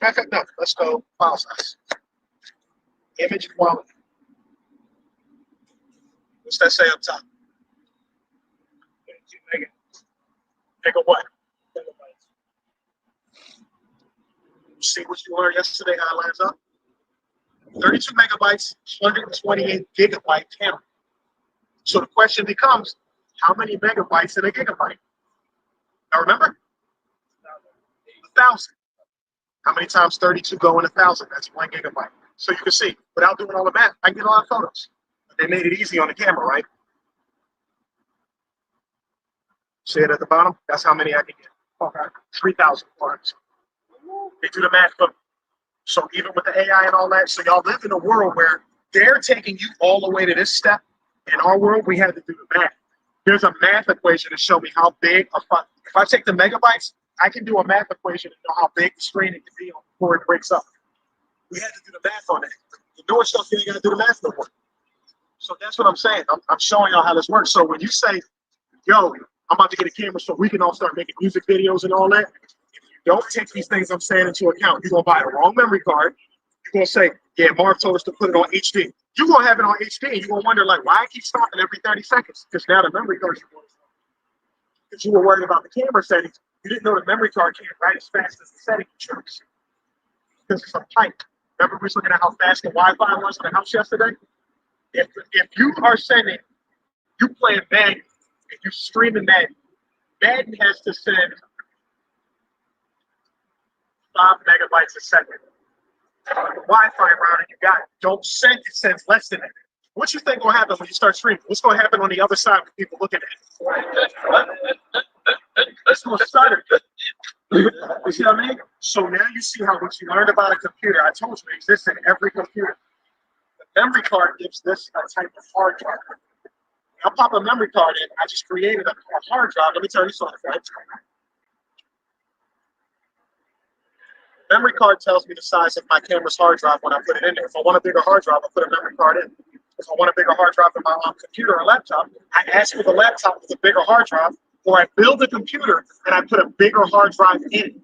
Matter of fact, no, let's go file size. Image quality. What's that say up top? Mega what? See what you learned yesterday, how it lines up? 32 megabytes, 128 gigabyte camera. So the question becomes, how many megabytes in a gigabyte? Now remember, 1,000. How many times 32 go in 1,000? That's 1 gigabyte. So you can see, without doing all the math, I can get a lot of photos. But they made it easy on the camera, right? See it at the bottom? That's how many I can get. Okay. 3,000 photos. They do the math for me. So even with the AI and all that, so y'all live in a world where they're taking you all the way to this step. In our world, we had to do the math. There's a math equation to show me how big a file. If I take the megabytes, I can do a math equation to know how big the screen it can be before it breaks up. We had to do the math on that. The newer stuff, you ain't got to do the math no more. So that's what I'm saying. I'm showing y'all how this works. So when you say, yo, I'm about to get a camera so we can all start making music videos and all that, if you don't take these things I'm saying into account, you're going to buy the wrong memory card. You're going to say, yeah, Marv told us to put it on HD. You're going to have it on HD. And you're going to wonder, like, why I keep stopping every 30 seconds? Because now the memory card is going to stop. Because you were worried about the camera settings. You didn't know the memory card can't write as fast as the setting you chose. Because it's a pipe. Remember we were looking at how fast the Wi-Fi was in the house yesterday? If you are sending, you playing Madden, if you're streaming Madden, Madden has to send 5 megabytes a second. The Wi-Fi router you got, don't send, it sends less than that. What you think gonna happen when you start streaming? What's gonna happen on the other side with people looking at it? It's gonna stutter. You see what I mean? So now you see how what you learned about a computer, I told you, exists in every computer. The memory card gives this a type of hard drive. I'll pop a memory card in. I just created a hard drive. Let me tell you something, friends. Memory card tells me the size of my camera's hard drive when I put it in there. If I want a bigger hard drive, I put a memory card in. If I want a bigger hard drive in my computer or laptop, I ask for the laptop with a bigger hard drive, or I build a computer and I put a bigger hard drive in it.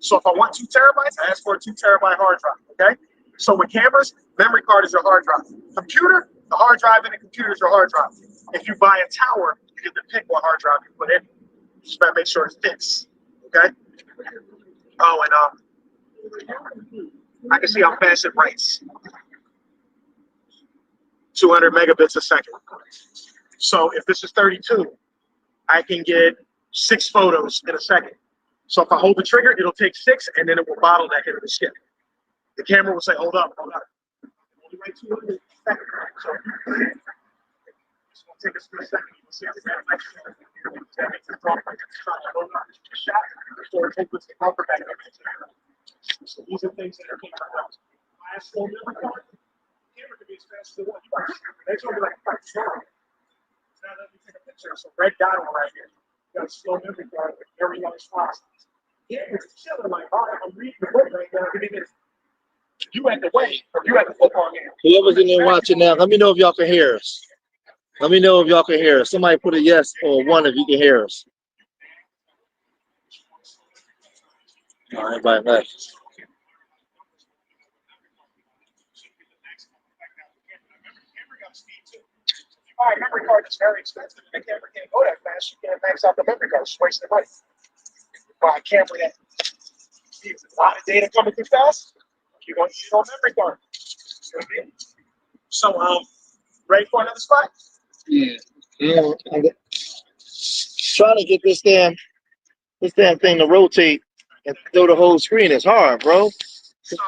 So if I want 2 terabytes, I ask for a 2 terabyte hard drive, okay? So with cameras, memory card is your hard drive. Computer, the hard drive in the computer is your hard drive. If you buy a tower, you get to pick what hard drive you put in. Just gotta make sure it fits, okay? Oh, and I can see how fast it writes. 200 megabits a second. So if this is 32, I can get 6 photos in a second. So if I hold the trigger, it'll take 6, and then it will bottleneck it and skip. The camera will say, hold up, hold up. Only write 200 a second. So it's going to take us 3 seconds. You'll see how the camera makes So these are things that are camera does. Last slow memory card, camera can be as fast as it wants. They told me like 5 seconds. Now let me take a picture. So red dot on right here. You got a slow memory card with very young spots. Yeah, it's chilling like, all right, I'm reading the book right now. Give me this. You at the way, or you at the football game. Whoever's in there watching now, let me know if y'all can hear us. Let me know if y'all can hear us. Somebody put a yes or 1 if you can hear us. All right, everybody left. All right, memory card is very expensive. The camera can't go that fast. You can't max out the memory card. It's wasting money. Buy a camera that needs a lot of data coming through fast. You're going to use your memory card. You know what I mean? So, ready for another spot? Yeah. Trying to get this damn thing to rotate and throw the whole screen is hard, bro. So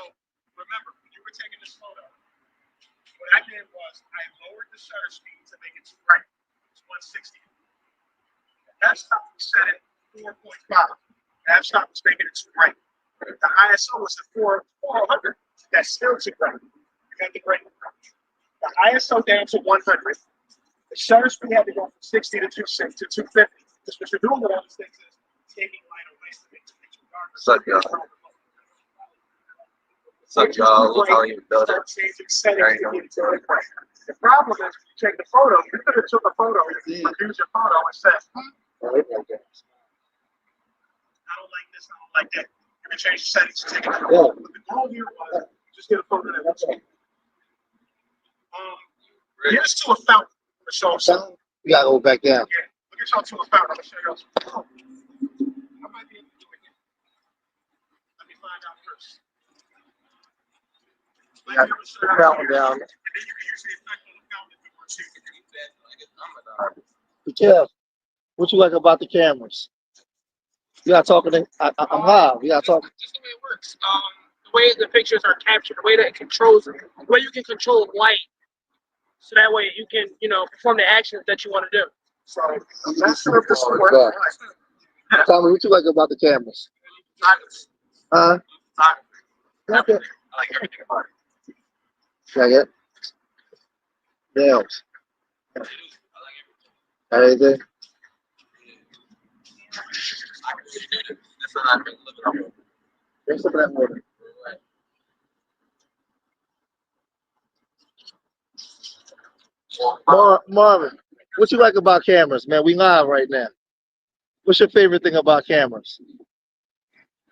remember, when you were taking this photo, what I did was I lowered the shutter speed to make it too bright. It's 160. The f-stop was set at 4.5. The f-stop was making it too bright. The ISO was at 400. That's still too bright. You got the gray. The ISO down to 100. The shutter speed had to go from 60 to 250. Because what you're doing with all these things is taking light away to make the picture darker. Suck y'all. Suck y'all. Look how you build it. The problem is, you take the photo, you could have took a photo, you use your photo and said, I don't like this, I don't like that. You can change the settings to take it out. Yeah. But the goal here was just get a photo that looks like. Here's to a fountain. So, You gotta go back down. yeah, look at y'all to a fountain. I'm gonna show you. Oh, I might be able to do it again. Let me find out first. You got the fountain down. And then you can use the effect on the fountain if you want to. Yeah. What you like about the cameras? You gotta talk to them. I'm live. You gotta talk. Just the way it works. The way the pictures are captured, the way that it controls, the way you can control light, so that way you can, perform the actions that you want to do. So, I'm not sure if this will Oh, work. God. Tell me what you like about the cameras. Huh? Okay. I like everything about it. Like it? Nails. I like everything. Everything. I can really do this. This is not a little bit. Bring some of that water. Marvin, what you like about cameras, man? We live right now. What's your favorite thing about cameras?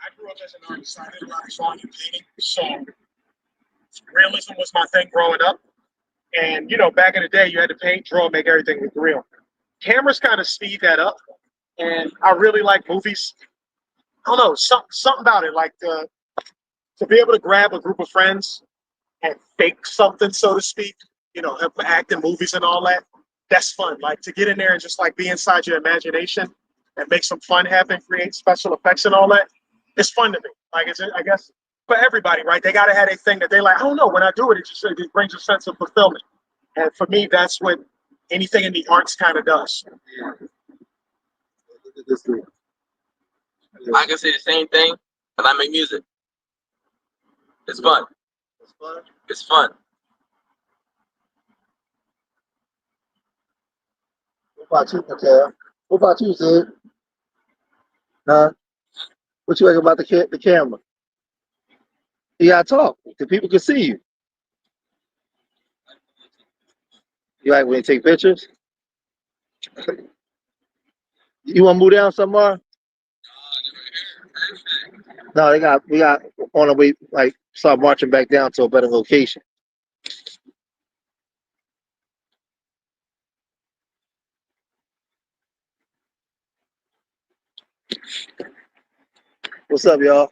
I grew up as an artist. I did a lot of drawing and painting. So, realism was my thing growing up. And, back in the day, you had to paint, draw, make everything look real. Cameras kind of speed that up. And I really like movies. I don't know, something about it. Like to be able to grab a group of friends and fake something, so to speak, help act in movies and all that. That's fun. Like to get in there and just like be inside your imagination and make some fun happen, create special effects and all that. It's fun to me. Like I guess for everybody, right? They gotta have a thing that they like. I don't know. When I do it, it brings a sense of fulfillment. And for me, that's what anything in the arts kind of does. I can say the same thing, but I make music. It's fun. It's fun. It's fun. What about you, Mateo? What about you, Sid? Huh? What you like about the camera? You gotta talk. The people can see you. You like when you take pictures? You wanna move down somewhere? No, we got on the way, like start marching back down to a better location. What's up, y'all?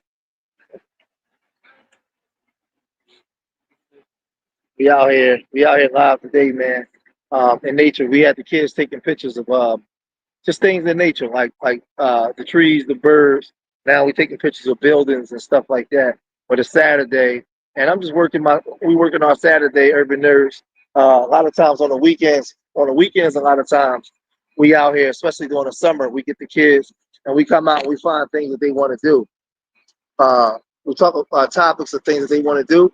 We out here live today, man. In nature, we had the kids taking pictures of just things in nature, like the trees, the birds. Now we taking pictures of buildings and stuff like that. But it's Saturday, and I'm just we working on Saturday, Urban Nerds. A lot of times on the weekends, a lot of times we out here, especially during the summer, we get the kids and we come out and we find things that they want to do. We talk about topics of things that they want to do.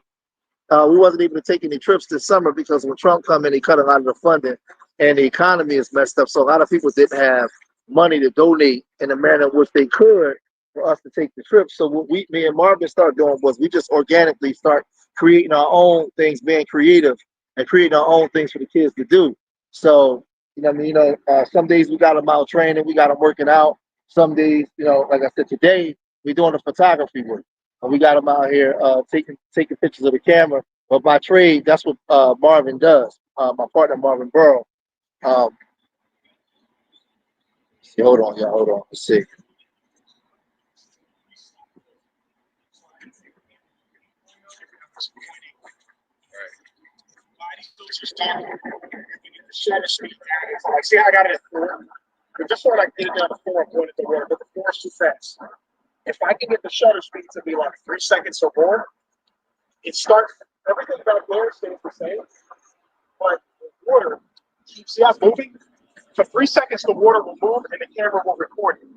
We wasn't able to take any trips this summer because when Trump come in, he cut a lot of the funding, and the economy is messed up. So a lot of people didn't have money to donate in the manner in which they could for us to take the trip. So what me and Marvin started doing was we just organically start creating our own things, being creative and creating our own things for the kids to do. So some days we got them out training, we got them working out. Some days, like I said, today we're doing the photography work. And we got them out here taking pictures of the camera. But by trade, that's what Marvin does. My partner Marvin Burrow. Hold on, y'all. Hold on. Let's see. Like, see, I got it at 4. But just sort of like get it down to 4 and point at the water, but the 4 is too fast. If I can get the shutter speed to be like 3 seconds or more, everything back there stays the same, but the water keeps us moving. For 3 seconds, the water will move and the camera will record it.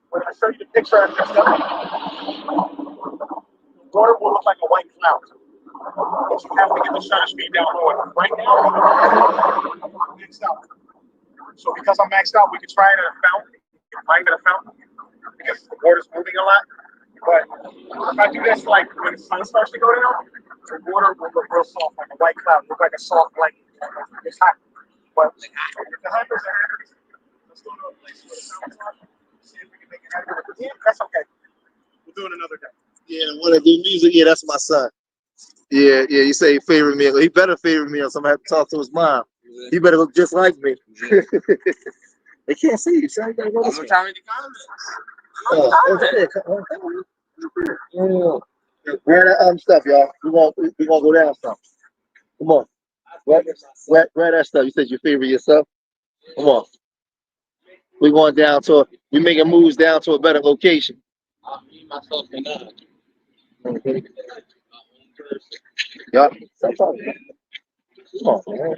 When I show you the picture after the water will look like a white cloud. But you have to get the shutter speed down lower. Right now, I'm maxed out. So because I'm maxed out, we can try it at a fountain. Because the water's moving a lot. But if I do this like when the sun starts to go down, the water will look real soft, like a white cloud, look like a soft blanket. It's hot. But if the hunters are happy, let's go to a place where the fountains are. See if we can make it happen. Yeah, that's okay. We'll doing another day. Yeah, want to do music? Yeah, that's my son. Yeah, you say favorite meal. He better favorite meal. So I'm gonna have to talk to his mom. He better look just like me. They can't see you, son. You gotta go I'm this way. gonna comment the comments. Grab that stuff, y'all. We gonna go down some. Come on. Grab that stuff. You said your favorite yourself. Come on. We're going down we making moves down to a better location. Me, myself, and I. Yup. Stop talking. Come on, man.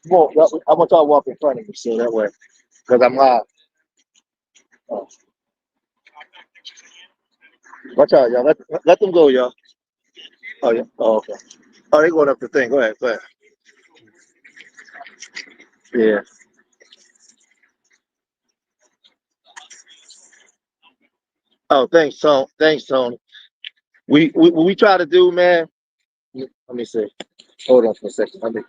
Come on, I want y'all to walk in front of me so that way, because I'm live. Oh. Watch out, y'all. Let them go, y'all. Oh, yeah. Oh, okay. Oh, they going up the thing. Go ahead. Yeah. Oh, thanks, Tony. What we try to do, man. Let me see. Hold on for a second.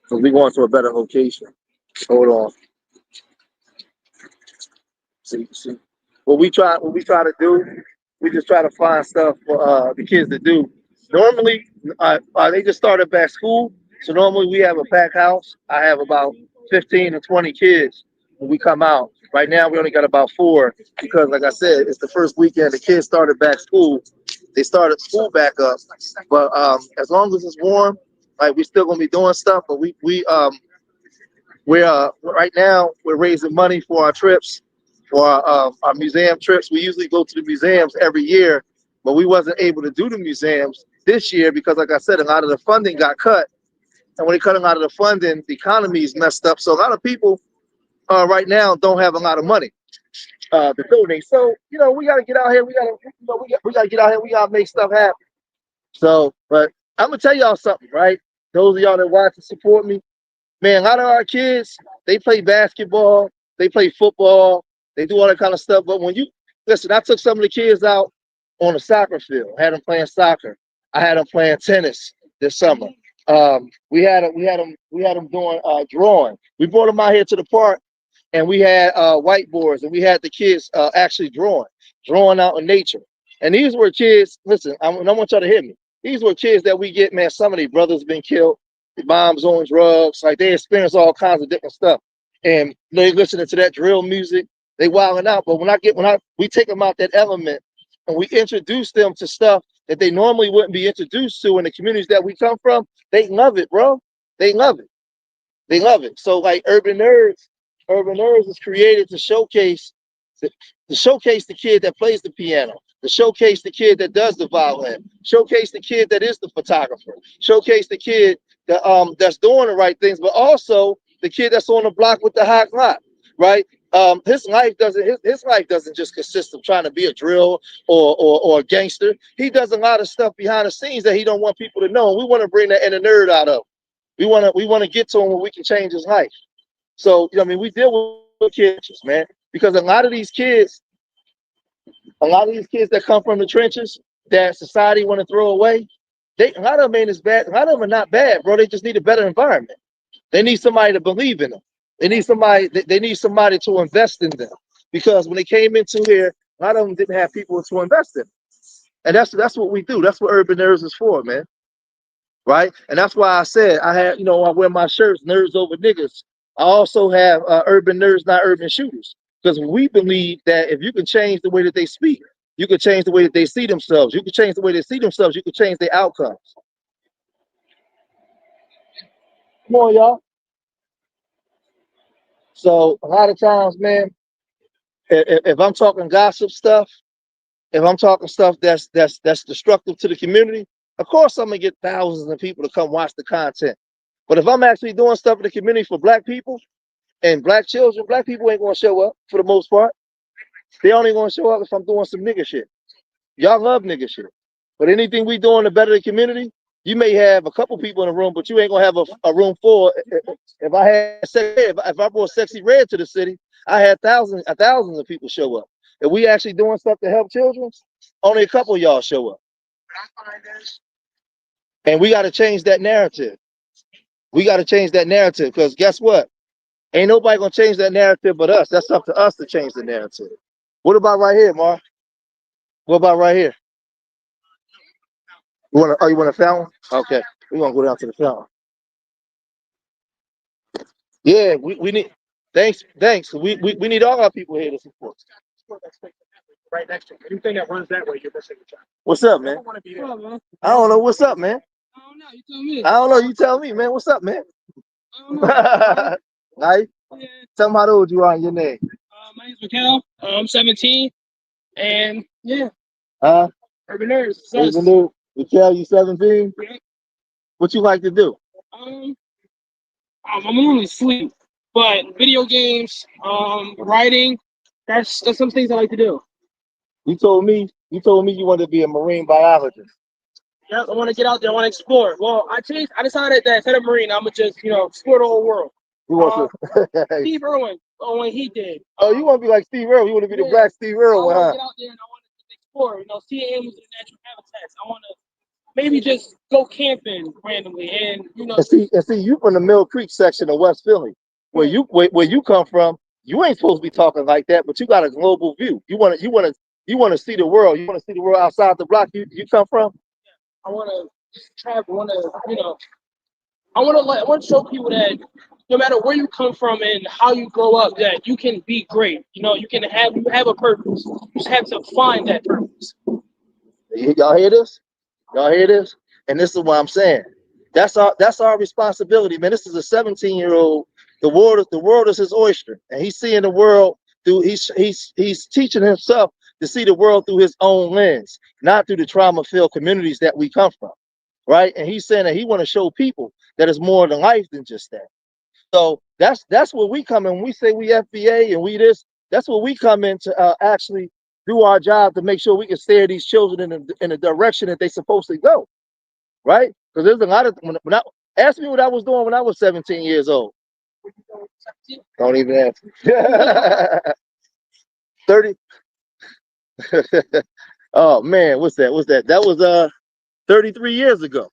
So we going to a better location. Hold on. See. What we try to do, we just try to find stuff for the kids to do. Normally, they just started back school, so normally we have a packed house. I have about 15 to 20 kids when we come out. Right now, we only got about 4 because, like I said, it's the first weekend the kids started back school. They started school back up, but as long as it's warm, like we still gonna be doing stuff. But we're right now we're raising money for our trips, for our museum trips. We usually go to the museums every year, but we wasn't able to do the museums this year because, like I said, a lot of the funding got cut. And when they cut a lot of the funding, the economy is messed up. So a lot of people right now don't have a lot of money to donate. So we got to get out here. We got to get out here. We got to make stuff happen. So, but I'm gonna tell y'all something, right? Those of y'all that watch and support me, man, a lot of our kids, they play basketball, they play football, they do all that kind of stuff. But when you listen, I took some of the kids out on a soccer field, had them playing soccer. I had them playing tennis this summer. We had them doing drawing. We brought them out here to the park, and we had whiteboards, and we had the kids actually drawing out in nature. And these were kids. Listen, I want y'all to hear me. These were kids that we get, man. Some of these brothers been killed. The moms on drugs, like they experience all kinds of different stuff, and they listening to that drill music, they wilding out. But we take them out that element, and we introduce them to stuff that they normally wouldn't be introduced to in the communities that we come from. They love it, bro. They love it. So like Urban Nerds is created to showcase the kid that plays the piano, to showcase the kid that does the violin, showcase the kid that is the photographer, showcase the kid that's doing the right things, but also the kid that's on the block with the hot knot, right? His life doesn't just consist of trying to be a drill or a gangster. He does a lot of stuff behind the scenes that he don't want people to know. And we want to bring that inner nerd out of him. We want to get to him where we can change his life. So we deal with kids, man, because a lot of these kids that come from the trenches that society want to throw away, a lot of them ain't as bad. A lot of them are not bad, bro. They just need a better environment. They need somebody to believe in them. They need somebody to invest in them. Because when they came into here, a lot of them didn't have people to invest in. And that's what we do. That's what Urban Nerds is for, man. Right? And that's why I said I wear my shirts, nerds over niggas. I also have urban nerds, not urban shooters. Because we believe that if you can change the way that they speak, you can change the way that they see themselves. You can change the way they see themselves. You can change their outcomes. Come on, y'all. So a lot of times, man, if I'm talking gossip stuff, if I'm talking stuff that's destructive to the community, of course I'm gonna get thousands of people to come watch the content. But if I'm actually doing stuff in the community for black people and black children, black people ain't gonna show up for the most part. They only gonna show up if I'm doing some nigga shit. Y'all love nigga shit. But anything we doing to better the community, you may have a couple people in the room, but you ain't gonna have a room full. If I brought Sexy Red to the city, I had thousands of people show up. If we actually doing stuff to help children, only a couple of y'all show up. And we got to change that narrative. We got to change that narrative because guess what? Ain't nobody gonna change that narrative but us. That's up to us to change the narrative. What about right here, Mar? What about right here? You want a fountain? Okay, we're gonna go down to the fountain. Yeah, we need. Thanks. We need all our people here to support. Right next to you. Anything that runs that way, you're missing a child. What's up, man? I don't know. What's up, man? I don't know. You tell me. I don't know. You tell me, man. What's up, man? I don't know. Right? Yeah. Tell me how old you are and your name. My name's Mikhail. I'm 17, and yeah. Urban Nerds. Urban Nerds. Mikhail, you 17? Yeah. What you like to do? I'm normally sleep, but video games, writing, that's some things I like to do. You told me you wanted to be a marine biologist. Yeah, I want to get out there. I want to explore. Well, I decided that instead of marine, I'm gonna just explore the whole world. You want to? Steve Irwin, when he did. Oh, you want to be like Steve Irwin? You want to be the black Steve Irwin, I want huh? to get out there and I want to explore. See animals in the natural habitats. I want to maybe just go camping randomly and And see, you from the Mill Creek section of West Philly, where you come from. You ain't supposed to be talking like that, but you got a global view. You want to see the world. You want to see the world outside the block you come from. I want to travel. I want to show people that no matter where you come from and how you grow up, that you can be great. You have a purpose. You just have to find that purpose. Y'all hear this? Y'all hear this? And this is what I'm saying. That's our responsibility, man. This is a 17-year-old. The world is his oyster, and he's seeing the world through. He's teaching himself to see the world through his own lens, not through the trauma-filled communities that we come from, right? And he's saying that he want to show people that it's more than life than just that. So that's where we come in. When we say we FBA and we this, that's where we come in to actually do our job to make sure we can steer these children in the direction that they're supposed to go, right? Because there's a lot of ask me what I was doing when I was 17 years old. Don't even ask me. 30. Oh man, what's that? That was 33 years ago.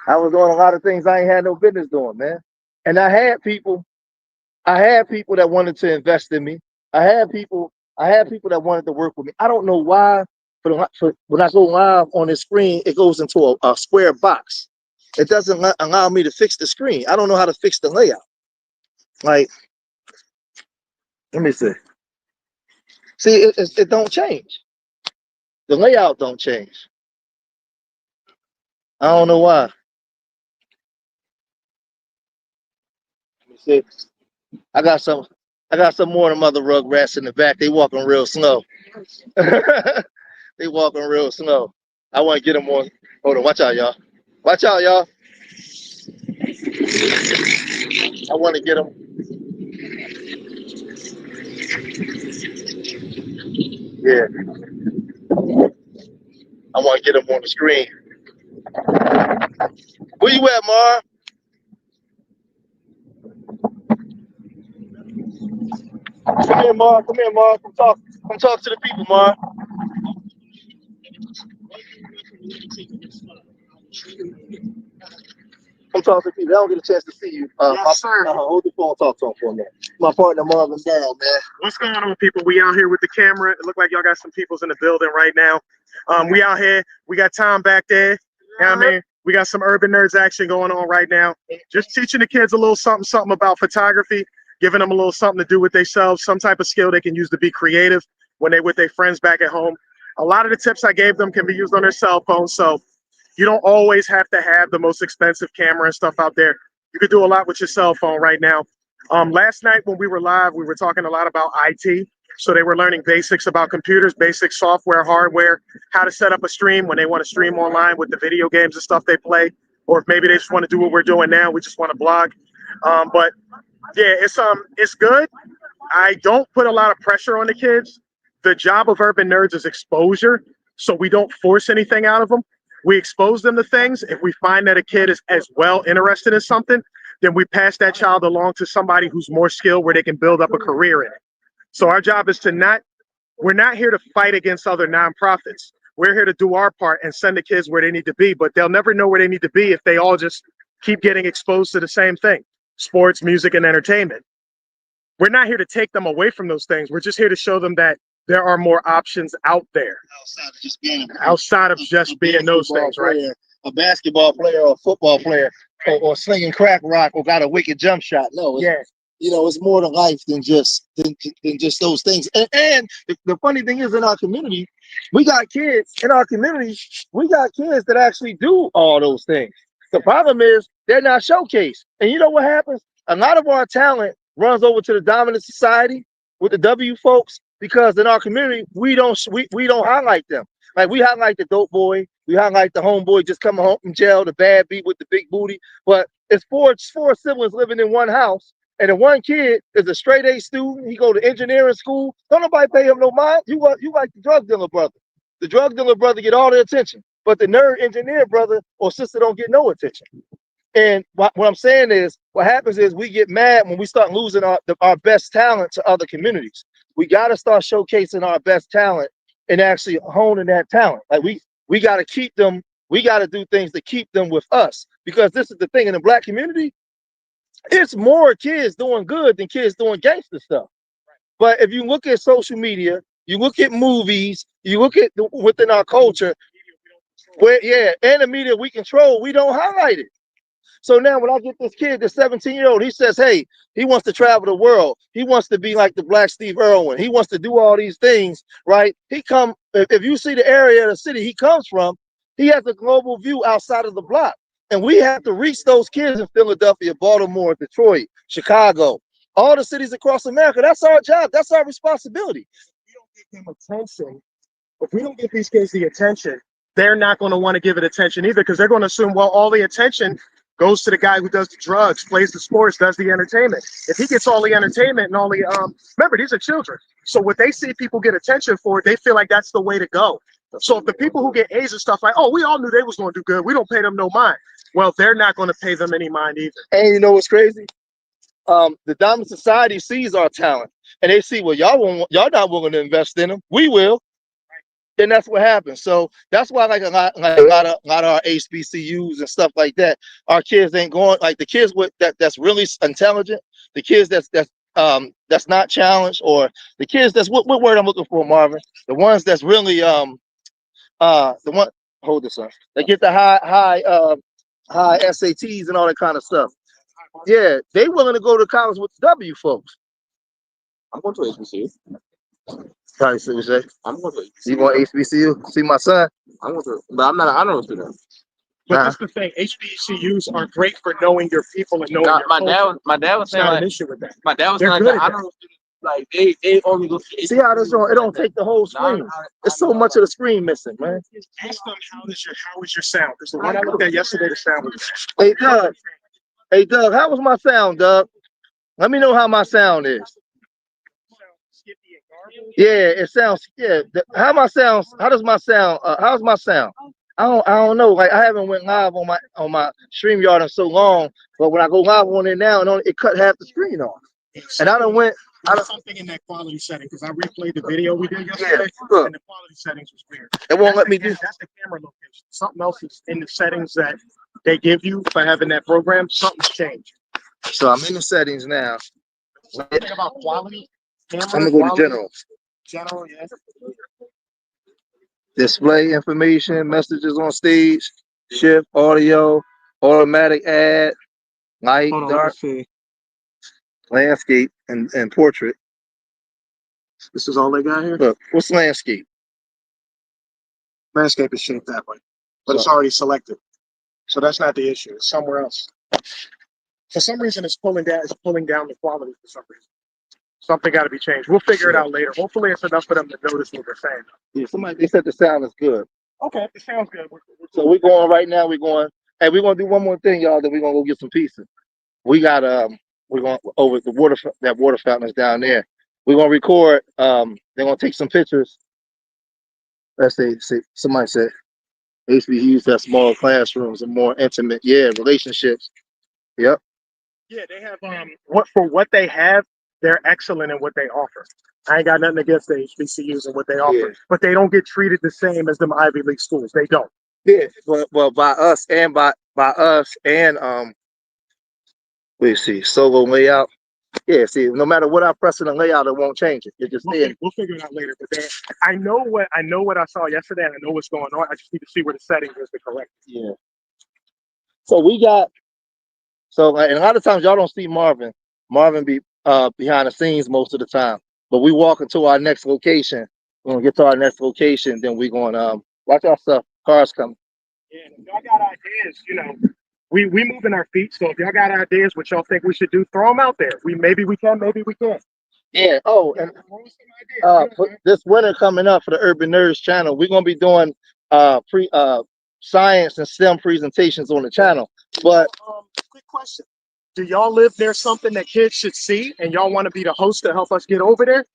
I was doing a lot of things I ain't had no business doing, man. And I had people that wanted to invest in me. I had people that wanted to work with me. I don't know why, but when I go live on the screen, it goes into a square box. It doesn't allow me to fix the screen. I don't know how to fix the layout. Like, let me see. See, it don't change. The layout don't change. I don't know why. Let me see. I got some more of them other rugrats in the back. They walking real slow. They walking real slow. I want to get them on. Hold on, watch out, y'all. Watch out, y'all. I want to get them. Yeah. I want to get them on the screen. Where you at, Mar? Come here, Mar. Come talk to the people, Mar. Come talk to people. I don't get a chance to see you. Yes, sir. Hold the phone. Talk to him for a minute. My partner, Marvin Bell, man. What's going on, people? We out here with the camera. It look like y'all got some peoples in the building right now. We out here. We got Tom back there. You know what I mean? We got some Urban Nerds action going on right now. Just teaching the kids a little something about photography, giving them a little something to do with themselves, some type of skill they can use to be creative when they're with their friends back at home. A lot of the tips I gave them can be used on their cell phone, so you don't always have to have the most expensive camera and stuff out there. You could do a lot with your cell phone right now. Last night when we were live, we were talking a lot about IT. So they were learning basics about computers, basic software, hardware, how to set up a stream when they want to stream online with the video games and stuff they play, or if maybe they just want to do what we're doing now. We just want to blog. But yeah, it's good. I don't put a lot of pressure on the kids. The job of Urban Nerds is exposure, so we don't force anything out of them. We expose them to things. If we find that a kid is as well interested in something, then we pass that child along to somebody who's more skilled where they can build up a career in it. So our job is we're not here to fight against other nonprofits. We're here to do our part and send the kids where they need to be, but they'll never know where they need to be if they all just keep getting exposed to the same thing. sports, music, and entertainment. We're not here to take them away from those things. We're just here to show them that there are more options out there outside of just being those things, right? A basketball player or a football player or slinging crack rock or got a wicked jump shot. No, it's more to life than just those things. And the funny thing is, in our community, we got kids that actually do all those things. The problem is they're not showcased. And you know what happens? A lot of our talent runs over to the dominant society with the W folks because in our community we don't highlight them. Like we highlight the dope boy, we highlight the homeboy just coming home from jail, the bad beat with the big booty. But it's four siblings living in one house, and the one kid is a straight A student. He go to engineering school. Don't nobody pay him no mind. You like the drug dealer brother. The drug dealer brother get all the attention, but the nerd engineer brother or sister don't get no attention. And what I'm saying is, what happens is we get mad when we start losing our best talent to other communities. We got to start showcasing our best talent and actually honing that talent. Like we got to keep them. We got to do things to keep them with us, because this is the thing in the Black community. It's more kids doing good than kids doing gangster stuff. But if you look at social media, you look at movies, you look at within our culture, and the media we control, we don't highlight it. So now when I get this kid, this 17-year-old, he says, hey, he wants to travel the world. He wants to be like the Black Steve Irwin. He wants to do all these things, right? If you see the area of the city he comes from, he has a global view outside of the block. And we have to reach those kids in Philadelphia, Baltimore, Detroit, Chicago, all the cities across America. That's our job. That's our responsibility. If we don't give them attention, if we don't give these kids the attention, they're not going to want to give it attention either, because they're going to assume, well, all the attention goes to the guy who does the drugs, plays the sports, does the entertainment. If he gets all the entertainment and all the, remember, these are children. So what they see people get attention for, they feel like that's the way to go. So if the people who get A's and stuff like, oh, we all knew they was going to do good, we don't pay them no mind. Well, they're not going to pay them any mind either. And you know what's crazy? The dominant society sees our talent and they see, well, y'all not willing to invest in them. We will. And that's what happens. So that's why, like a lot of our HBCUs and stuff like that, our kids ain't going, like the kids that's really intelligent, the kids that's not challenged, or the kids that's what word I'm looking for, Marvin? The ones that's really hold this up. They get the high SATs and all that kind of stuff. Yeah, they willing to go to college with the W folks. I'm going to HBCU. Probably see what you say. I'm going to HBCU. You want HBCU? See my son? I'm going to, but I'm not an honor student. But that's the thing. HBCUs are great for knowing your people and knowing your culture. My dad was saying, not like, an issue with that. My dad was saying, like, the honor students, like, they only go to see how this going? It don't take the whole screen. There's so much of the screen missing, man. Ask them how is your sound? Because the one I looked at yesterday, the sound was. Hey Doug, how was my sound, Doug? Let me know how my sound is. Yeah, it sounds. Yeah, how does my sound? How's my sound? I don't know. Like I haven't went live on my StreamYard in so long, but when I go live on it now, it cut half the screen off. And I don't something in that quality setting, because I replayed the video we did yesterday, and the quality settings was weird. It won't let me do. That's the camera location. Something else is in the settings that they give you for having that program. Something's changed. So I'm in the settings now. Something about quality. Camera, I'm gonna go to general. General, yeah. Display information, messages on stage, shift, audio, automatic ad, light, dark, landscape, and portrait. This is all they got here? Look, what's landscape? Landscape is shaped that way, but it's already selected. So that's not the issue. It's somewhere else. For some reason, it's pulling down the quality for some reason. Something got to be changed. We'll figure it out later. Hopefully, it's enough for them to notice what we're saying. Yeah, they said the sound is good. Okay, it sounds good. So we're going right now. We're going to do one more thing, y'all. Then we're gonna go get some pizza. We got we're going over the water. That water fountain is down there. We're gonna record. They're gonna take some pictures. Let's say somebody said HBCUs have smaller classrooms and more intimate. Yeah, relationships. Yep. Yeah, they have what they have. They're excellent in what they offer. I ain't got nothing against the HBCUs and what they offer, but they don't get treated the same as them Ivy League schools. They don't. Yeah, well, by us and We see solo layout. Yeah, see, no matter what I press in the layout, it won't change it. It just stays. We'll figure it out later. But then, I know what I saw yesterday, and I know what's going on. I just need to see where the settings is to correct it. Yeah. So we got and a lot of times y'all don't see Marvin. Marvin be behind the scenes most of the time. But we walk into our next location. We're gonna get to our next location, then we're gonna watch our stuff. Cars coming. Yeah, and if y'all got ideas, we moving our feet. So if y'all got ideas what y'all think we should do, throw them out there. Maybe we can, maybe we can't. Yeah. Oh, and this winter coming up for the Urban Nerds channel, we're gonna be doing science and STEM presentations on the channel. But quick question: do y'all live near something that kids should see, and y'all want to be the host to help us get over there?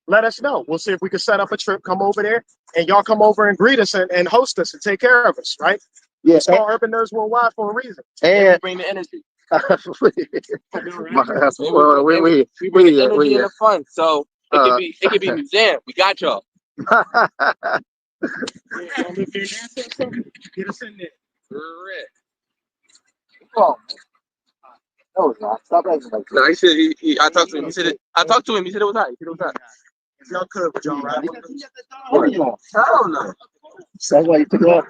Let us know. We'll see if we can set up a trip, come over there, and y'all come over and greet us and host us and take care of us, right? Yeah, it's called Urban Nerds Worldwide for a reason. And Bring the energy. We bring the energy and the fun. So it could be museum. We got y'all. Get us in there. Oh, no, it's not. Stop acting like that. No, he said I talked to him. He said I talked to him. He said it was hot. He said it was hot. If y'all could, would y'all ride? What are you on? I don't know. That's why you took off.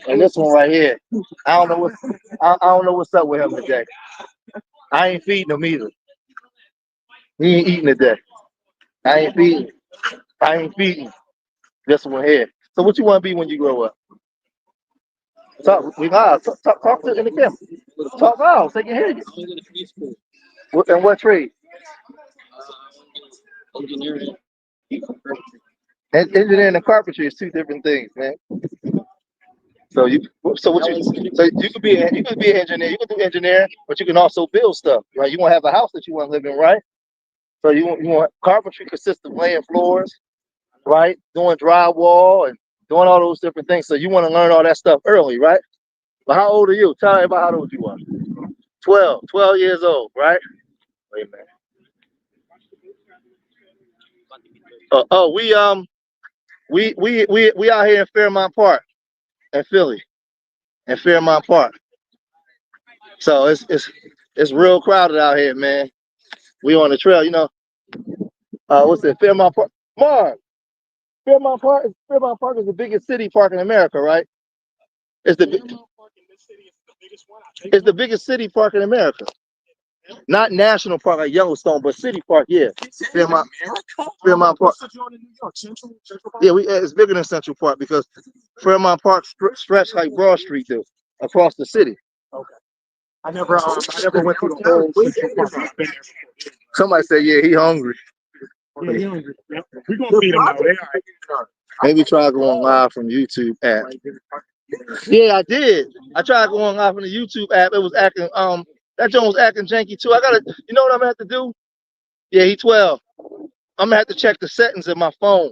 And this one right here, I don't know what's up with him today. I ain't feeding him either. He ain't eating today. I ain't feeding this one here. So what you want to be when you grow up? Talk. We live. Talk to in the camera. Talk loud. So they can hear you. And what trade? Engineering. Engineering and carpentry is two different things, man. So you could be an engineer. You can do engineering, but you can also build stuff, right? You want to have a house that you want to live in, right? So you want carpentry consists of laying floors, right? Doing drywall and doing all those different things. So you want to learn all that stuff early, right? But how old are you? Tell everybody how old you are. 12 years old, right? Wait a minute. We out here in Fairmount Park, in Philly, in Fairmount Park. So it's real crowded out here, man. We on the trail, what's it? Fairmount Park. Mark, Fairmount Park is the biggest city park in America, right? It's the biggest city park in America. Not national park like Yellowstone, but city park, yeah. Fairmount Park. Yeah, it's bigger than Central Park because Fairmount Park stretched like Broad Street do across the city. Okay. I never went through the whole Central Park. Somebody said, yeah, he hungry. Yeah, he hungry. Yep. We gonna feed him now. They all right. Maybe try going live from YouTube app. Yeah, I did. I tried going live from the YouTube app. It was acting that joint was acting janky too. You know what I'm gonna have to do? Yeah, he 12. I'm gonna have to check the settings in my phone.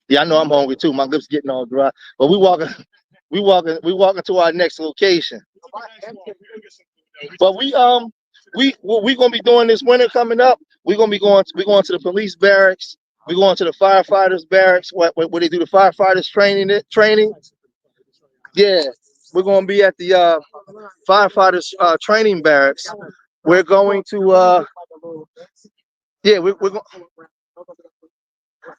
Yeah, I know I'm hungry too. My lips getting all dry. But we walking to our next location. But we gonna be doing this winter coming up. We're going to the police barracks. We're going to the firefighters barracks where they do the firefighters training. Yeah, we're going to be at the firefighters training barracks. We're going to we're going.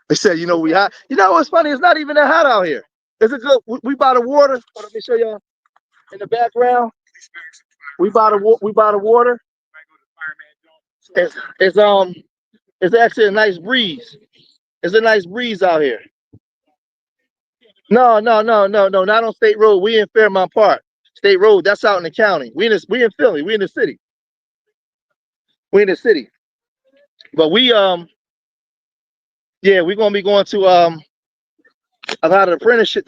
They said, we hot. You know what's funny? It's not even that hot out here. It's a good. We by the water. Let me show y'all in the background. We by the water. It's actually a nice breeze. It's a nice breeze out here. No, not on State Road. We in Fairmount Park. State Road, that's out in the county. We in Philly. We in the city. But we're gonna be going to a lot of apprenticeship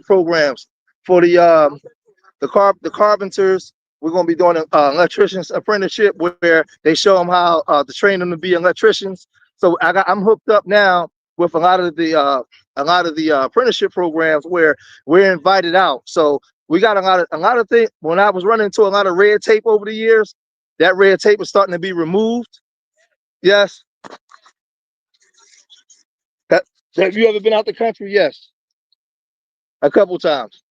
programs for the carpenters. We're going to be doing an electrician's apprenticeship where they show them how to train them to be electricians. So I'm hooked up now with a lot of the apprenticeship programs where we're invited out. So we got a lot of things. When I was running into a lot of red tape over the years, that red tape is starting to be removed. Yes. Have you ever been out the country? Yes. A couple times.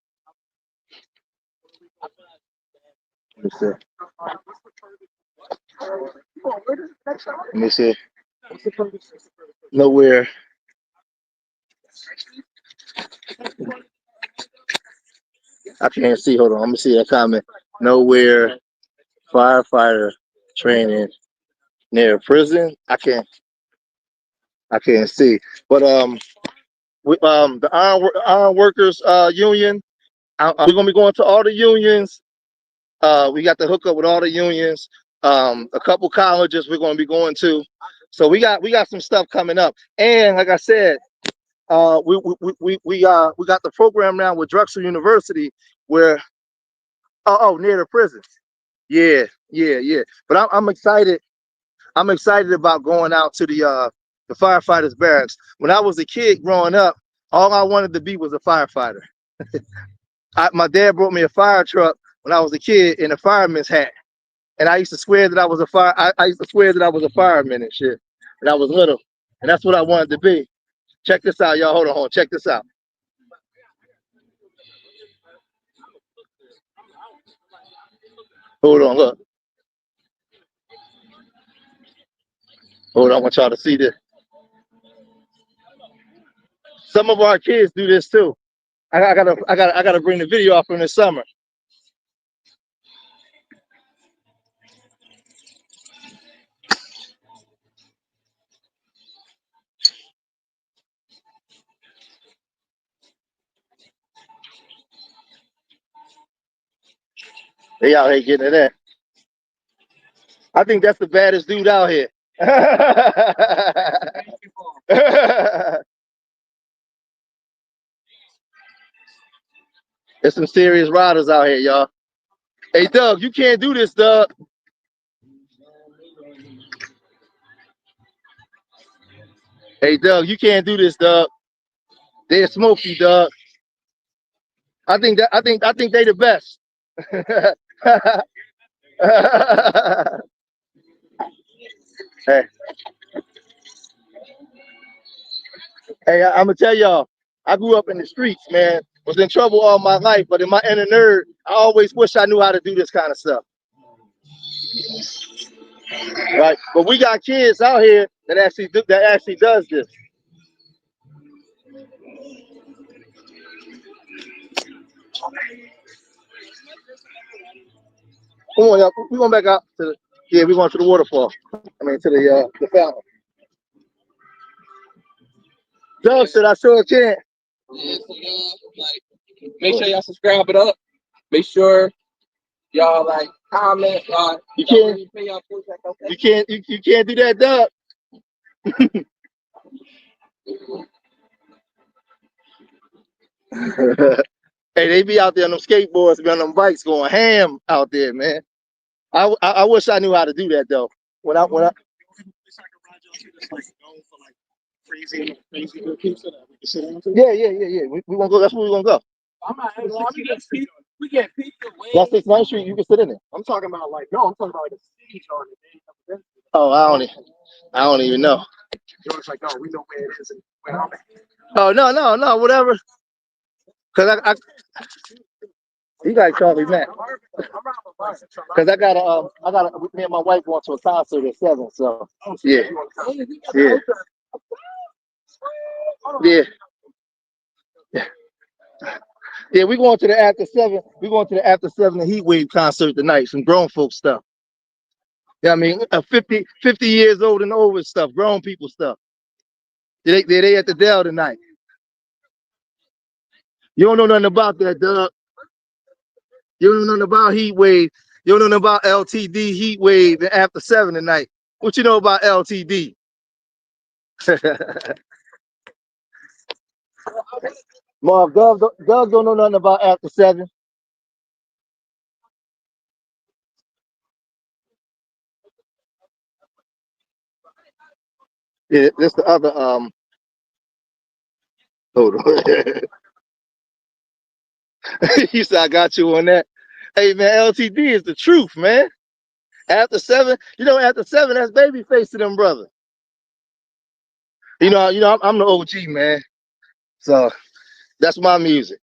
Let me see. Let me see. Nowhere. I can't see. Hold on. Let me see that comment. Nowhere firefighter training near prison. I can't see. But the Iron Workers Union. We're gonna be going to all the unions. We got to hook up with all the unions. A couple colleges we're gonna be going to. So we got some stuff coming up. And like I said, we got the program now with Drexel University where near the prisons. Yeah. But I'm excited. I'm excited about going out to the firefighters barracks. When I was a kid growing up, all I wanted to be was a firefighter. My dad brought me a fire truck when I was a kid in a fireman's hat, and I used to swear that I was a I used to swear that I was a fireman and shit. And I was little, and that's what I wanted to be. Check this out, y'all. Hold on. Check this out. Hold on, look. Hold on, I want y'all to see this. Some of our kids do this too. I gotta bring the video up from this summer. They out here getting it in. I think that's the baddest dude out here. There's some serious riders out here, y'all. Hey, Doug, you can't do this, Doug. Hey, Doug, you can't do this, Doug. They're smoky, Doug. I think they the best. Hey, I'm gonna tell y'all, I grew up in the streets, man. Was in trouble all my life, but in my inner nerd, I always wish I knew how to do this kind of stuff. Right? But we got kids out here that actually does this. Come on, y'all. We're going back out to we're going to the waterfall. I mean, to the fountain. Doug said I sure can. Yeah, so y'all, like, make sure y'all subscribe it up. Make sure y'all like comment. You can't you can't do that, Doug. Hey, they be out there on them skateboards, be on them bikes going ham out there, man. I wish I knew how to do that though. When I yeah. We gonna go. That's where we gonna go. We get pizza. That's 69th Street. You can sit in it. I'm talking about like I'm talking about like a stage on it. Oh, I don't even know. George's like, no, we know where it is and where I'm at. Oh no, whatever. Cause you guys probably met. Cause I got me and my wife going to a concert at 7. So yeah. Yeah, we going to the after 7. We going to the after 7 the Heat Wave concert tonight. Some grown folk stuff. Yeah, I mean, 50 years old and over stuff, grown people stuff. They at the Dell tonight. You don't know nothing about that, Doug. You don't know nothing about Heat Wave. You don't know nothing about LTD Heat Wave and after 7 tonight. What you know about LTD? Marv, Doug don't know nothing about after 7. Yeah, this the other hold on. He said I got you on that. Hey man, LTD is the truth, man. After 7, after 7, that's Babyface to them brother. I'm the OG, man. So that's my music.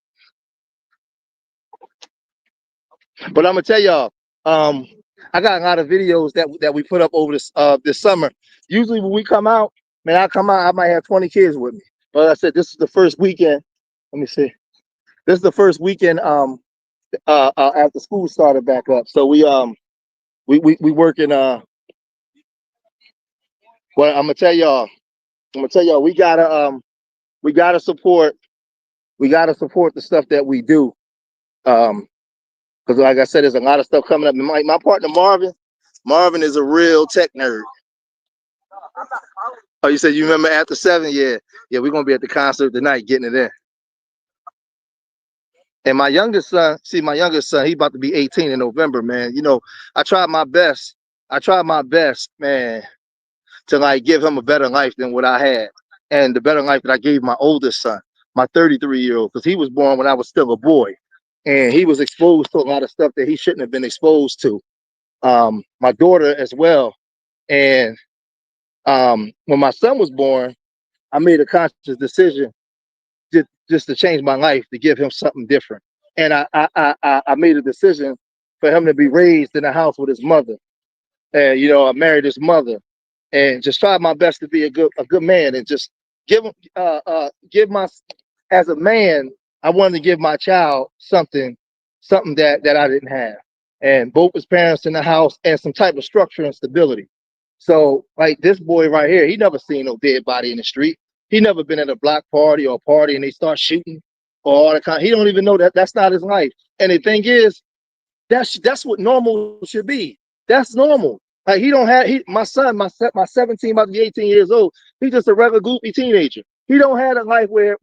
But I'm gonna tell y'all, I got a lot of videos that we put up over this summer. Usually when we come out, man, I come out, I might have 20 kids with me. But I said this is the first weekend. Let me see. This is the first weekend after school started back up. So we working well, I'm gonna tell y'all, we gotta support the stuff that we do. Because like I said, there's a lot of stuff coming up. And my partner Marvin is a real tech nerd. Oh, you said you remember after 7? Yeah, we're gonna be at the concert tonight, getting it in. And my youngest son, he about to be 18 in November, man. You know, I tried my best, man, to like give him a better life than what I had, and the better life that I gave my oldest son, my 33-year-old, because he was born when I was still a boy, and he was exposed to a lot of stuff that he shouldn't have been exposed to. My daughter as well, and when my son was born, I made a conscious decision just to change my life, to give him something different. And I made a decision for him to be raised in a house with his mother. And you know, I married his mother, and just tried my best to be a good man, and just give as a man, I wanted to give my child something that I didn't have, and both his parents in the house, and some type of structure and stability. So like this boy right here, he never seen no dead body in the street. He never been at a block party or a party and they start shooting or all the kind. He don't even know that that's not his life. And the thing is, that's what normal should be. That's normal. Like he don't have my son, my 17, about to be 18 years old. He's just a regular goofy teenager. He don't have a life where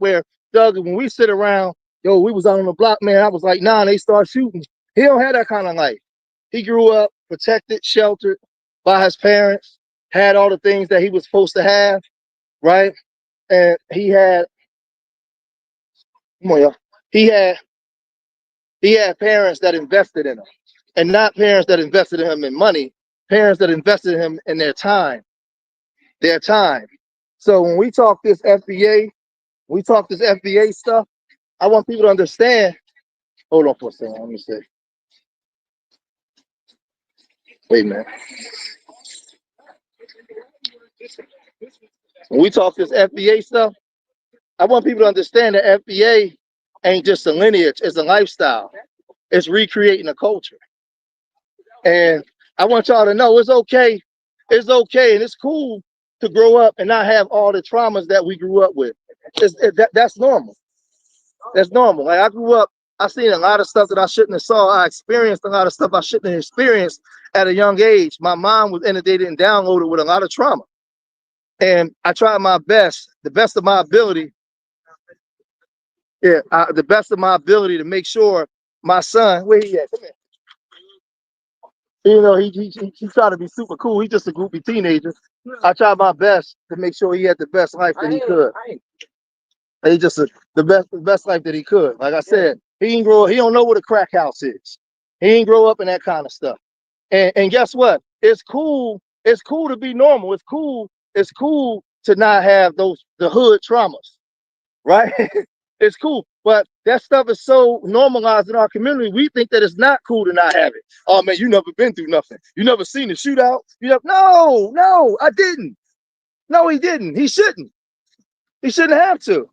Doug, when we sit around, yo, we was out on the block, man. I was like, nah, and they start shooting. He don't have that kind of life. He grew up protected, sheltered by his parents, had all the things that he was supposed to have, right? And he had, come on, y'all. He had parents that invested in him, and not parents that invested in him in money, parents that invested in him in their time. So when we talk this FBA, stuff, I want people to understand. Hold on for a second. Let me see. Wait a minute. When we talk this FBA stuff, I want people to understand that FBA ain't just a lineage, it's a lifestyle. It's recreating a culture. And I want y'all to know it's okay, and it's cool to grow up and not have all the traumas that we grew up with. That's normal. That's normal. Like I grew up, I seen a lot of stuff that I shouldn't have saw. I experienced a lot of stuff I shouldn't have experienced at a young age. My mind was inundated and downloaded with a lot of trauma. And I tried my best, the best of my ability. Yeah, the best of my ability to make sure my son, where he at? Come here. You know, he tried to be super cool. He's just a goofy teenager. I tried my best to make sure he had the best life that he could. He just the best life that he could. Like I said, he don't know what a crack house is. He ain't grow up in that kind of stuff. And guess what? It's cool to be normal. It's cool to not have the hood traumas, right? It's cool. But that stuff is so normalized in our community, we think that it's not cool to not have it. Oh man, you never been through nothing. You never seen a shootout. No, I didn't. No, he didn't. He shouldn't. He shouldn't have to.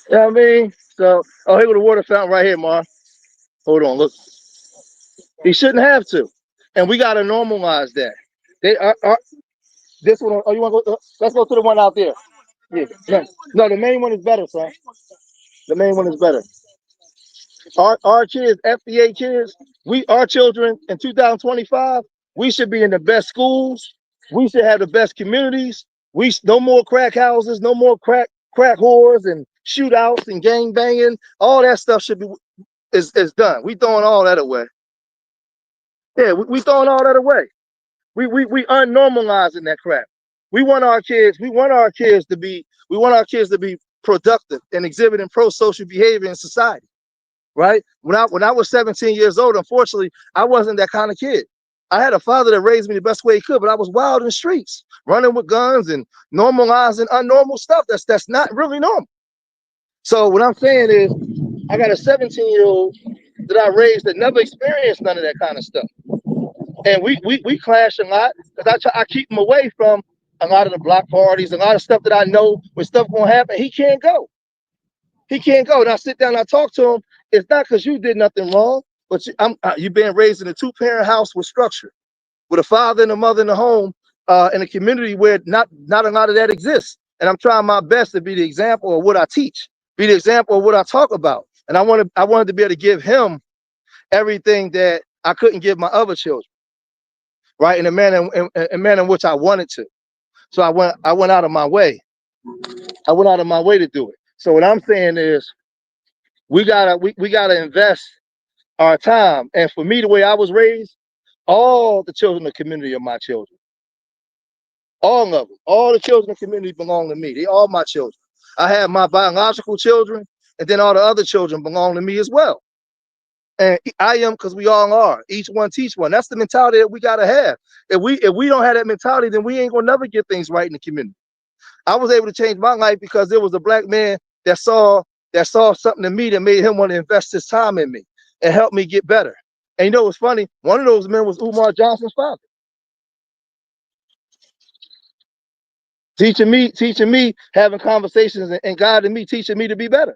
You know what I mean? So, oh, here with a water fountain right here, Mar. Hold on, look. He shouldn't have to. And we gotta normalize that. They are this one. Oh, you want to go? Let's go to the one out there. Yeah. No, the main one is better, son. The main one is better. Our kids, FBA kids, our children in 2025, we should be in the best schools. We should have the best communities. No more crack houses, no more crack whores and shootouts and gang banging. All that stuff is done. We throwing all that away. Yeah, we throwing all that away. We unnormalizing that crap. We want our kids to be productive and exhibiting pro-social behavior in society. Right? When I was 17 years old, unfortunately, I wasn't that kind of kid. I had a father that raised me the best way he could, but I was wild in the streets, running with guns and normalizing unnormal stuff that's not really normal. So what I'm saying is, I got a 17-year-old that I raised that never experienced none of that kind of stuff. And we clash a lot because I keep him away from a lot of the block parties, a lot of stuff that I know when stuff gonna happen. He can't go. He can't go. And I sit down and I talk to him. It's not because you did nothing wrong, but you've been raised in a 2-parent house with structure, with a father and a mother in the home, in a community where not a lot of that exists. And I'm trying my best to be the example of what I teach, be the example of what I talk about. And I wanted to be able to give him everything that I couldn't give my other children, right? In a manner in which I wanted to. So I went out of my way. I went out of my way to do it. So what I'm saying is we gotta invest our time. And for me, the way I was raised, all the children in the community are my children. All of them. All the children in the community belong to me. They all my children. I have my biological children, and then all the other children belong to me as well. And I am, because we all are. Each one teach one. That's the mentality that we gotta have. If we don't have that mentality, then we ain't gonna never get things right in the community. I was able to change my life because there was a black man that saw something in me that made him want to invest his time in me and help me get better. And you know what's funny? One of those men was Umar Johnson's father. Teaching me, having conversations and guiding me, teaching me to be better.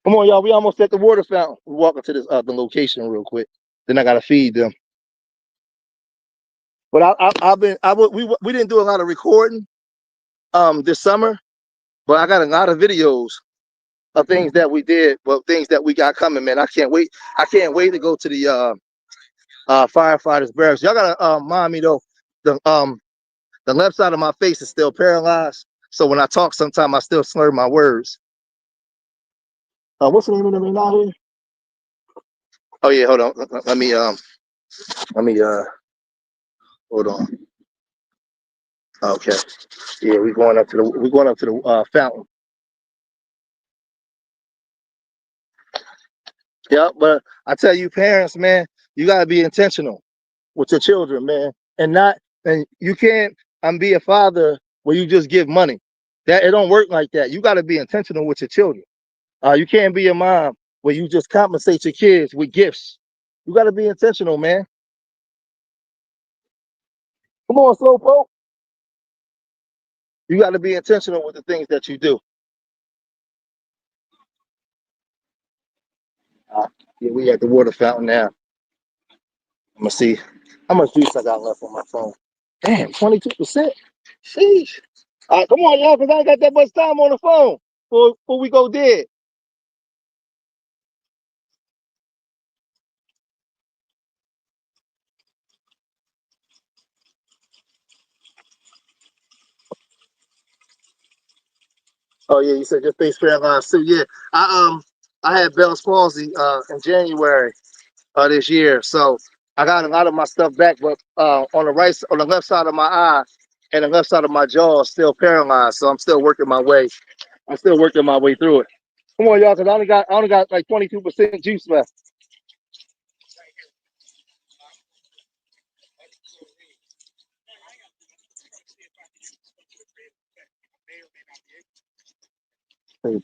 Come on, y'all. We almost at the water fountain. We're walking to this the location real quick. Then I gotta feed them. But we didn't do a lot of recording this summer, but I got a lot of videos of things that we did, well, things that we got coming, man. I can't wait. I can't wait to go to the firefighters barracks. Y'all gotta mind me though. The left side of my face is still paralyzed, so when I talk, sometimes I still slur my words. What's the name of the name out here? Oh yeah, hold on. Let me hold on. Okay. Yeah, we're going up to the fountain. Yeah, but I tell you, parents, man, you gotta be intentional with your children, man, and you can't be a father where you just give money. That it don't work like that. You gotta be intentional with your children. You can't be a mom where you just compensate your kids with gifts. You gotta be intentional, man. Come on, Slowpoke. You gotta be intentional with the things that you do. Yeah, we at the water fountain now. I'm gonna see how much juice I got left on my phone. Damn, 22%. Sheesh. All right, come on, y'all, because I ain't got that much time on the phone before we go dead. Oh yeah, you said your face paralyzed too. Yeah, I had Bell's palsy in January this year, so I got a lot of my stuff back, but on the left side of my eye and the left side of my jaw is still paralyzed. So I'm still working my way. I'm still working my way through it. Come on, y'all, because I only got like 22% juice left.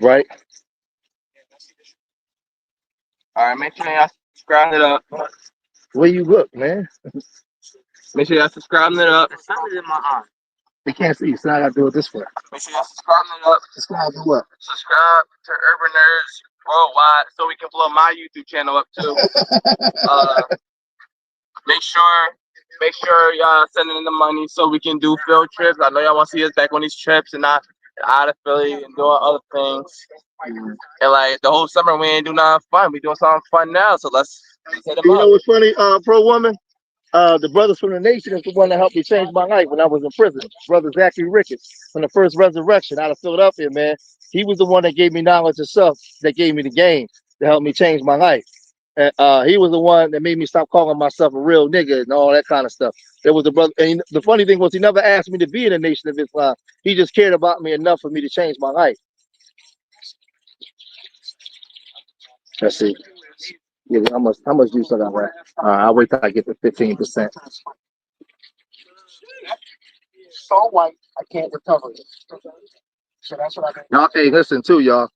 Right? All right, make sure y'all subscribe it up. Where you look, man? Make sure y'all subscribe it up. Something in my eye. They can't see you, so I gotta do it this way. Make sure y'all subscribe it up. Subscribe to what? Subscribe to Urban Nerds Worldwide so we can blow my YouTube channel up too. Make sure y'all sending in the money so we can do field trips. I know y'all want to see us back on these trips and not out of Philly and doing other things. And like the whole summer we ain't do nothing fun. We doing something fun now, so let's hit them You up. know what's funny, pro woman? The Brothers from the Nation is the one that helped me change my life when I was in prison. Brother Zachary Ricketts from the First Resurrection out of Philadelphia, man. He was the one that gave me knowledge of self, that gave me the game to help me change my life. And he was the one that made me stop calling myself a real nigga and all that kind of stuff. There was the brother, and the funny thing was he never asked me to be in the Nation of Islam. He just cared about me enough for me to change my life. Let's see. Yeah, how much juice I got left? I'll wait till I get to 15%. So white, I can't recover it. So that's what I got. Y'all, hey, listen too, y'all.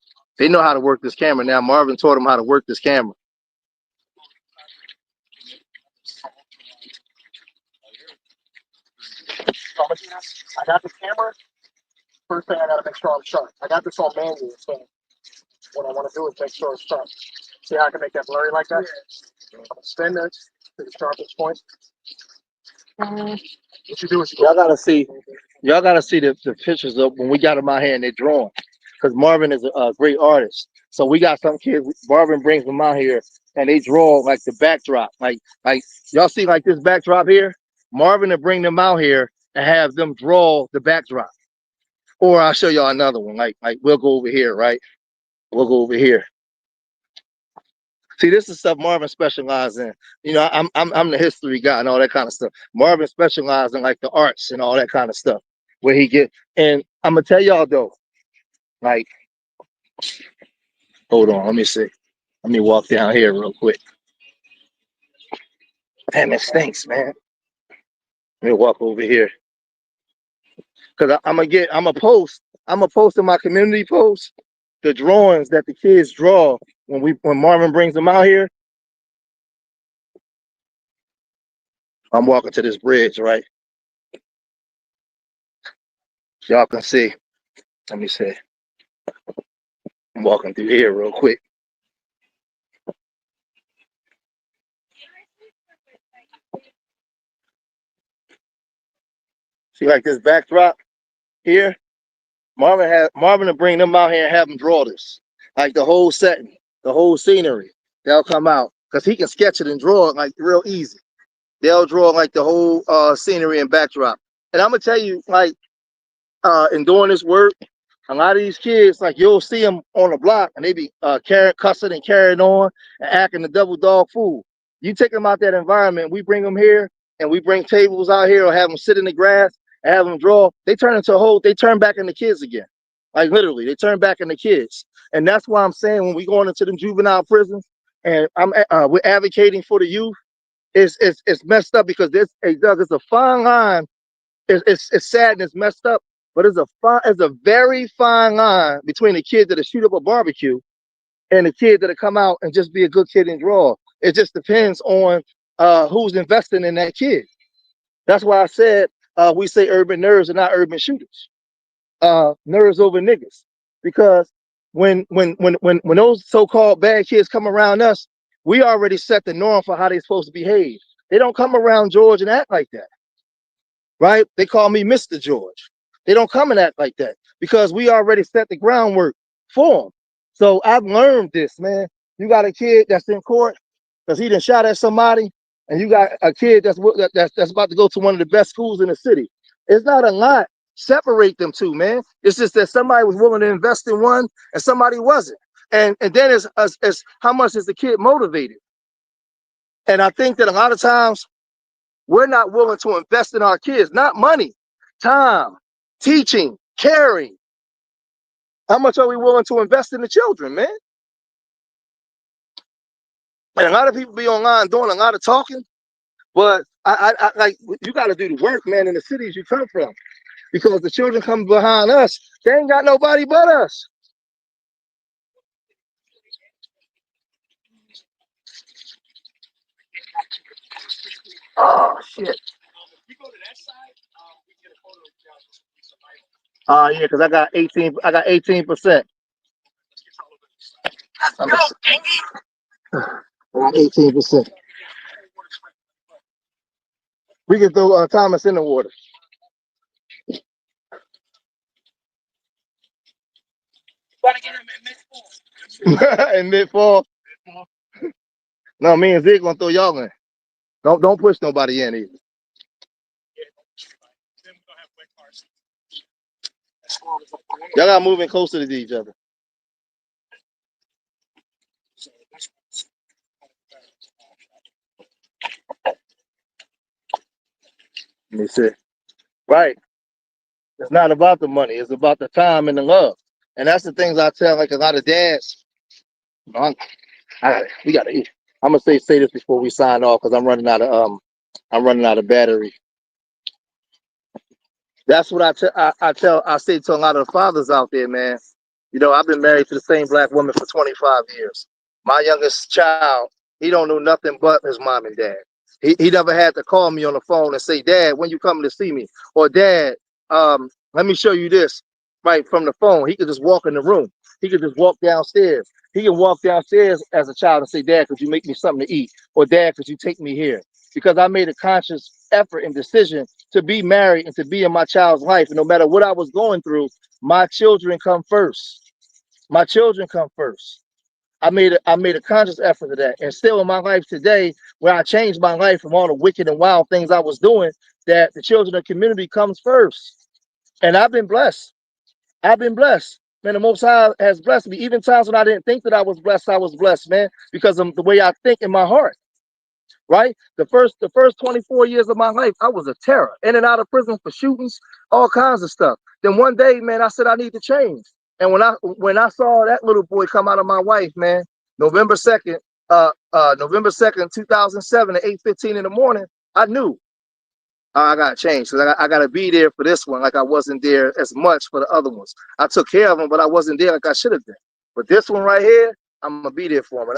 They know how to work this camera now. Marvin taught them how to work this camera. I got this camera. First thing I gotta make sure I'm sharp. I got this all manual, so what I want to do is make sure it's sharp. See how I can make that blurry like that? I'm gonna spin this to the sharpest point. What you do is Y'all gotta see the pictures of when we got them out here and they're drawing. Because Marvin is a great artist. So we got some kids, Marvin brings them out here and they draw like the backdrop. Like y'all see like this backdrop here? Marvin will bring them out here and have them draw the backdrop. Or I'll show y'all another one. Like we'll go over here, right? We'll go over here. See, this is stuff Marvin specializes in. You know, I'm the history guy and all that kind of stuff. Marvin specializes in like the arts and all that kind of stuff. Where he get, and I'm gonna tell y'all though, like, hold on, let me see. Let me walk down here real quick. Damn, it stinks, man. Let me walk over here. Cause I'm gonna post in my community post the drawings that the kids draw when Marvin brings them out here. I'm walking to this bridge, right? Y'all can see. Let me see. I'm walking through here real quick. See, like this backdrop here. Marvin to bring them out here and have them draw this, like the whole setting, the whole scenery. They'll come out because he can sketch it and draw it like real easy. They'll draw like the whole scenery and backdrop. And I'm gonna tell you, like, in doing this work, a lot of these kids, like you'll see them on the block and they be cussing and carrying on and acting the double dog fool. You take them out that environment, we bring them here and we bring tables out here or have them sit in the grass and have them draw. They turn back into kids again. Like literally, they turn back into kids. And that's why I'm saying when we going into them juvenile prisons and we're advocating for the youth, it's messed up because it's a fine line. It's sad and it's messed up, but it's a very fine line between the kid that'll shoot up a barbecue and the kid that'll come out and just be a good kid and draw. It just depends on who's investing in that kid. That's why I said we say urban nerds and not urban shooters. Nerds over niggas, because when those so-called bad kids come around us, we already set the norm for how they're supposed to behave. They don't come around George and act like that, right? They call me Mr. George. They don't come and act like that because we already set the groundwork for them. So I've learned this, man. You got a kid that's in court because he done shot at somebody, and you got a kid that's about to go to one of the best schools in the city. It's not a lot. Separate them two, man. It's just that somebody was willing to invest in one and somebody wasn't. And then it's how much is the kid motivated? And I think that a lot of times we're not willing to invest in our kids, not money, time, teaching, caring. How much are we willing to invest in the children, man? And a lot of people be online doing a lot of talking, but I like, you got to do the work, man, in the cities you come from. Because the children come behind us, they ain't got nobody but us. Oh shit. Yeah, because I got 18%. I got 18%. I got 18%. We can throw Thomas in the water. In mid-fall. No, me and Zig gonna throw y'all in. Don't push nobody in either. Y'all gotta move in closer to each other. Let me see. Right. It's not about the money. It's about the time and the love. And that's the things I tell like a lot of dads. We gotta eat. I'm gonna say this before we sign off because I'm running out of battery. That's what I say to a lot of the fathers out there, man. You know, I've been married to the same black woman for 25 years. My youngest child, he don't know nothing but his mom and dad. He never had to call me on the phone and say, Dad, when you coming to see me? Or Dad, let me show you this right from the phone. He could just walk in the room. He could just walk downstairs. He can walk downstairs as a child and say, Dad, could you make me something to eat? Or Dad, could you take me here? Because I made a conscious effort and decision to be married and to be in my child's life. And no matter what I was going through, my children come first. My children come first. I made a conscious effort to that. And still in my life today, where I changed my life from all the wicked and wild things I was doing, that the children of the community comes first. And I've been blessed. I've been blessed. Man, the Most High has blessed me. Even times when I didn't think that I was blessed, man, because of the way I think in my heart. Right? The first 24 years of my life, I was a terror. In and out of prison for shootings, all kinds of stuff. Then one day, man, I said I need to change. And when I saw that little boy come out of my wife, man, November 2nd, 2007 at 8:15 in the morning, I knew I gotta change. So I gotta be there for this one, like I wasn't there as much for the other ones. I took care of them, but I wasn't there like I should have been. But this one right here, I'm gonna be there for them,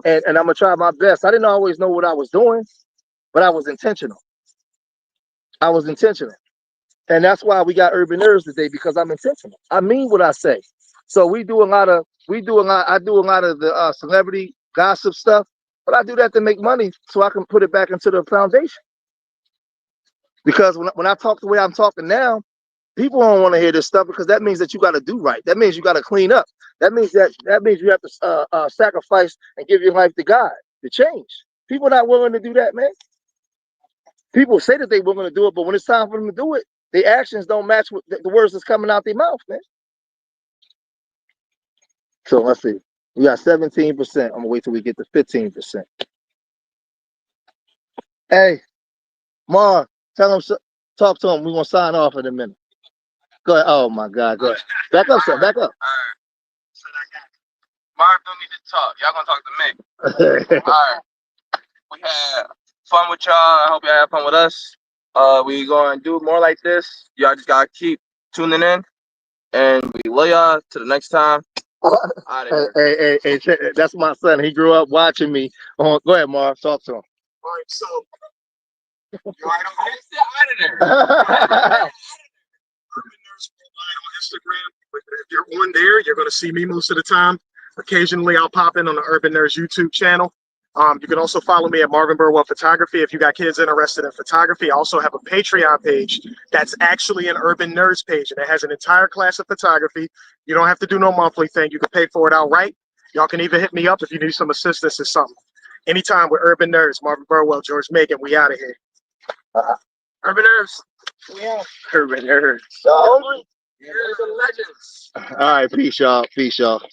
and I'm gonna try my best. I didn't always know what I was doing, but I was intentional. I was intentional, and that's why we got Urban Nerds today, because I'm intentional. I mean what I say. So I do a lot of the celebrity gossip stuff, but I do that to make money so I can put it back into the foundation. Because when I talk the way I'm talking now, people don't want to hear this stuff, because that means that you got to do right. That means you got to clean up. That means you have to sacrifice and give your life to God to change. People not willing to do that, man. People say that they're willing to do it, but when it's time for them to do it, their actions don't match with the words that's coming out their mouth, man. So let's see. We got 17%. I'm gonna wait till we get to 15%. Hey, Mar, tell him, talk to him. We're gonna sign off in a minute. Go ahead. Oh my God, go ahead. Back up, son. Back up. Marv don't need to talk. Y'all gonna talk to me. All right. We had fun with y'all. I hope y'all have fun with us. We gonna do more like this. Y'all just gotta keep tuning in, and we love y'all. Till the next time. Hey, that's my son. He grew up watching me. Go ahead, Marv. Talk to him. All right, so You're out of there. Urban Nerds Worldwide on Instagram. If you're on there, you're going to see me most of the time. Occasionally, I'll pop in on the Urban Nerds YouTube channel. You can also follow me at Marvin Burwell Photography if you got kids interested in photography. I also have a Patreon page that's actually an Urban Nerds page, and it has an entire class of photography. You don't have to do no monthly thing. You can pay for it outright. Y'all can even hit me up if you need some assistance or something. Anytime with Urban Nerds, Marvin Burwell, George Megan, we out of here. Urban Nerds. Yeah. Urban Nerds. So hungry. You're the legends. All right, peace, y'all. Peace, y'all.